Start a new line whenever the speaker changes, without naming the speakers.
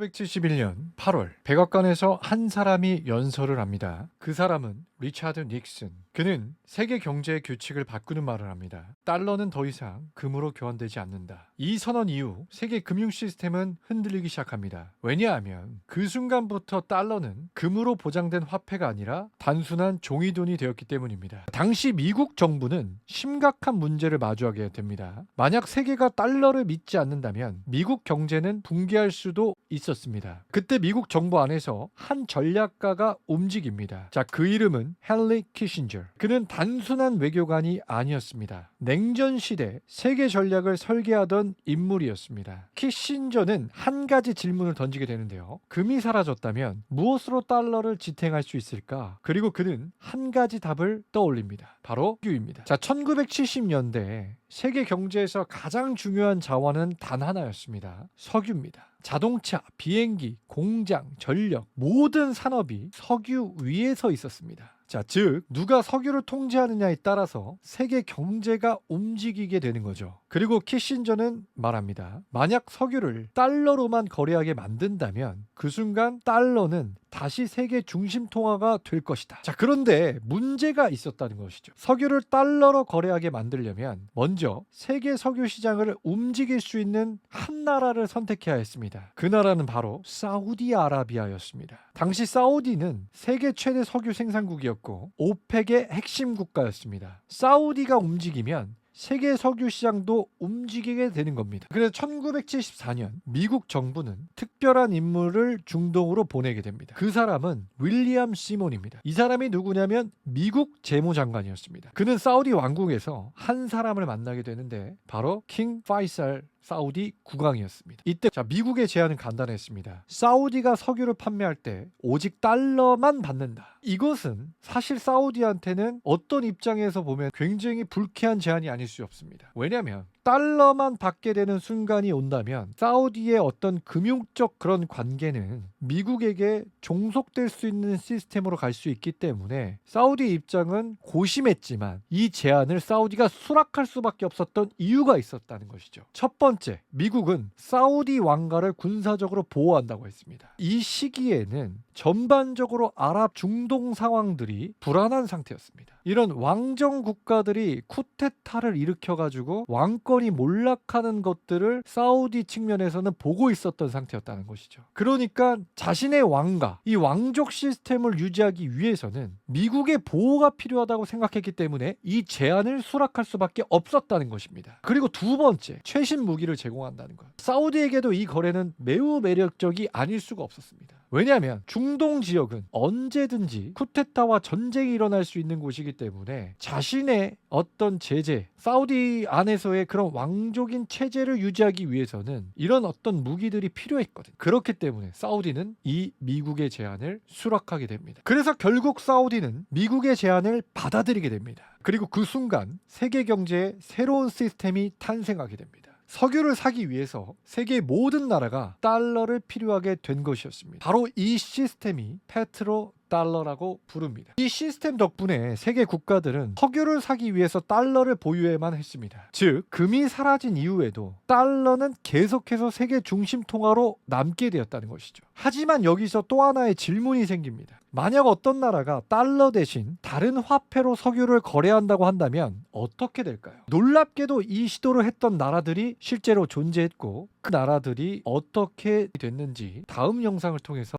1971년 8월 백악관에서 한 사람이 연설을 합니다. 그 사람은 리차드 닉슨. 그는 세계 경제의 규칙을 바꾸는 말을 합니다. 달러는 더 이상 금으로 교환되지 않는다. 이 선언 이후 세계 금융 시스템은 흔들리기 시작합니다. 왜냐하면 그 순간부터 달러는 금으로 보장된 화폐가 아니라 단순한 종이돈이 되었기 때문입니다. 당시 미국 정부는 심각한 문제를 마주하게 됩니다. 만약 세계가 달러를 믿지 않는다면 미국 경제는 붕괴할 수도 있었습니다. 그때 미국 정부 안에서 한 전략가가 움직입니다. 자, 그 이름은 헨리 키신저. 그는 단순한 외교관이 아니었습니다. 냉전 시대 세계 전략을 설계하던 인물이었습니다. 키신저는 한 가지 질문을 던지게 되는데요. 금이 사라졌다면 무엇으로 달러를 지탱할 수 있을까? 그리고 그는 한 가지 답을 떠올립니다. 바로 석유입니다. 자, 1970년대 세계 경제에서 가장 중요한 자원은 단 하나였습니다. 석유입니다. 자동차, 비행기, 공장, 전력, 모든 산업이 석유 위에 서 있었습니다. 자, 즉 누가 석유를 통제하느냐에 따라서 세계 경제가 움직이게 되는 거죠. 그리고 키신저는 말합니다. 만약 석유를 달러로만 거래하게 만든다면 그 순간 달러는 다시 세계 중심 통화가 될 것이다. 자, 그런데 문제가 있었다는 것이죠. 석유를 달러로 거래하게 만들려면 먼저 세계 석유 시장을 움직일 수 있는 한 나라를 선택해야 했습니다. 그 나라는 바로 사우디아라비아였습니다. 당시 사우디는 세계 최대 석유 생산국이었고 오펙의 핵심 국가였습니다. 사우디가 움직이면 세계 석유 시장도 움직이게 되는 겁니다. 그래서 1974년 미국 정부는 특별한 인물을 중동으로 보내게 됩니다. 그 사람은 윌리엄 시몬입니다. 이 사람이 누구냐면 미국 재무장관이었습니다. 그는 사우디 왕국에서 한 사람을 만나게 되는데 바로 킹 파이살 사우디 국왕이었습니다. 이때 미국의 제안은 간단했습니다. 사우디가 석유를 판매할 때 오직 달러만 받는다. 이것은 사실 사우디한테는 어떤 입장에서 보면 굉장히 불쾌한 제안이 아닐 수 없습니다. 왜냐하면 달러만 받게 되는 순간이 온다면 사우디의 어떤 금융적 그런 관계는 미국에게 종속될 수 있는 시스템으로 갈 수 있기 때문에 사우디 입장은 고심했지만 이 제안을 사우디가 수락할 수밖에 없었던 이유가 있었다는 것이죠. 첫 번째, 미국은 사우디 왕가를 군사적으로 보호한다고 했습니다. 이 시기에는 전반적으로 아랍 중동 상황들이 불안한 상태였습니다. 이런 왕정 국가들이 쿠데타를 일으켜가지고 왕권이 몰락하는 것들을 사우디 측면에서는 보고 있었던 상태였다는 것이죠. 그러니까 자신의 왕가, 이 왕족 시스템을 유지하기 위해서는 미국의 보호가 필요하다고 생각했기 때문에 이 제안을 수락할 수밖에 없었다는 것입니다. 그리고 두 번째, 최신 무기를 제공한다는 것. 사우디에게도 이 거래는 매우 매력적이 아닐 수가 없었습니다. 왜냐하면 중동 지역은 언제든지 쿠데타와 전쟁이 일어날 수 있는 곳이기 때문에 자신의 어떤 제재, 사우디 안에서의 그런 왕족인 체제를 유지하기 위해서는 이런 어떤 무기들이 필요했거든요. 그렇기 때문에 사우디는 이 미국의 제안을 수락하게 됩니다. 그래서 결국 사우디는 미국의 제안을 받아들이게 됩니다. 그리고 그 순간 세계 경제의 새로운 시스템이 탄생하게 됩니다. 석유를 사기 위해서 세계의 모든 나라가 달러를 필요하게 된 것이었습니다. 바로 이 시스템이 페트로 달러라고 부릅니다. 이 시스템 덕분에 세계 국가들은 석유를 사기 위해서 달러를 보유해야만 했습니다. 즉, 금이 사라진 이후에도 달러는 계속해서 세계 중심 통화로 남게 되었다는 것이죠. 하지만 여기서 또 하나의 질문이 생깁니다. 만약 어떤 나라가 달러 대신 다른 화폐로 석유를 거래한다고 한다면 어떻게 될까요? 놀랍게도 이 시도를 했던 나라들이 실제로 존재했고 그 나라들이 어떻게 됐는지 다음 영상을 통해서